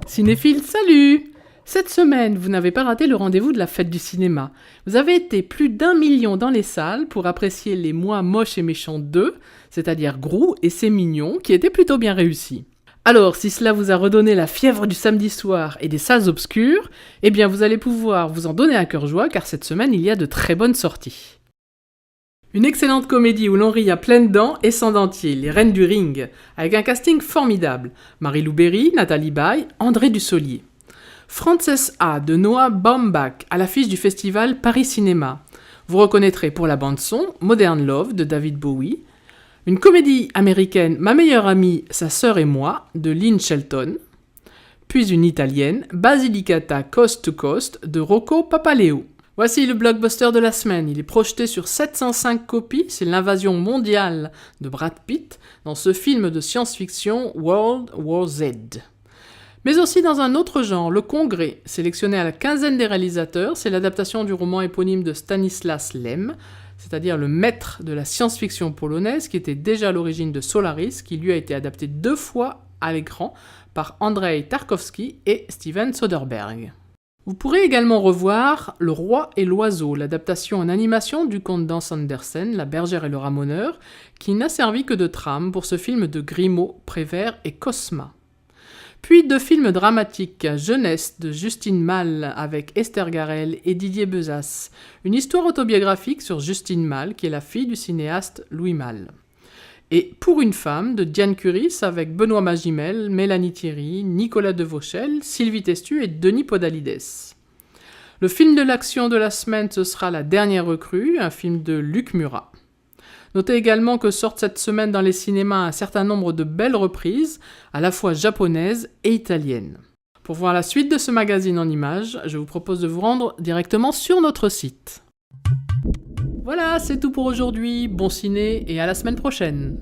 Cinéphiles, salut! Cette semaine, vous n'avez pas raté le rendez-vous de la fête du cinéma. Vous avez été plus d'1 million dans les salles pour apprécier Les Moi Moches et Méchants 2, c'est-à-dire Gru et C'est Mignon, qui était plutôt bien réussi. Alors, si cela vous a redonné la fièvre du samedi soir et des salles obscures, eh bien vous allez pouvoir vous en donner à cœur joie car cette semaine il y a de très bonnes sorties. Une excellente comédie où l'on rit à pleines dents et sans dentier, Les Reines du Ring, avec un casting formidable. Marie-Lou Berry, Nathalie Baye, André Dussolier. Frances A. de Noah Baumbach à l'affiche du festival Paris Cinéma. Vous reconnaîtrez pour la bande-son Modern Love de David Bowie. Une comédie américaine Ma meilleure amie, sa sœur et moi de Lynn Shelton. Puis une italienne Basilicata Coast to Coast de Rocco Papaleo. Voici le blockbuster de la semaine. Il est projeté sur 705 copies. C'est l'invasion mondiale de Brad Pitt dans ce film de science-fiction World War Z. Mais aussi dans un autre genre, Le Congrès, sélectionné à la quinzaine des réalisateurs, c'est l'adaptation du roman éponyme de Stanislas Lem, c'est-à-dire le maître de la science-fiction polonaise qui était déjà à l'origine de Solaris, qui lui a été adapté 2 fois à l'écran par Andrzej Tarkowski et Steven Soderbergh. Vous pourrez également revoir Le Roi et l'Oiseau, l'adaptation en animation du conte d'Hans Andersen, La bergère et le ramoneur, qui n'a servi que de trame pour ce film de Grimaud, Prévert et Cosma. Puis 2 films dramatiques, Jeunesse de Justine Malle avec Esther Garel et Didier Bezas, une histoire autobiographique sur Justine Malle, qui est la fille du cinéaste Louis Malle. Et Pour une femme de Diane Curis avec Benoît Magimel, Mélanie Thierry, Nicolas Devauchel, Sylvie Testu et Denis Podalides. Le film de l'action de la semaine, ce sera La dernière recrue, un film de Luc Murat. Notez également que sortent cette semaine dans les cinémas un certain nombre de belles reprises, à la fois japonaises et italiennes. Pour voir la suite de ce magazine en images, je vous propose de vous rendre directement sur notre site. Voilà, c'est tout pour aujourd'hui, bon ciné et à la semaine prochaine.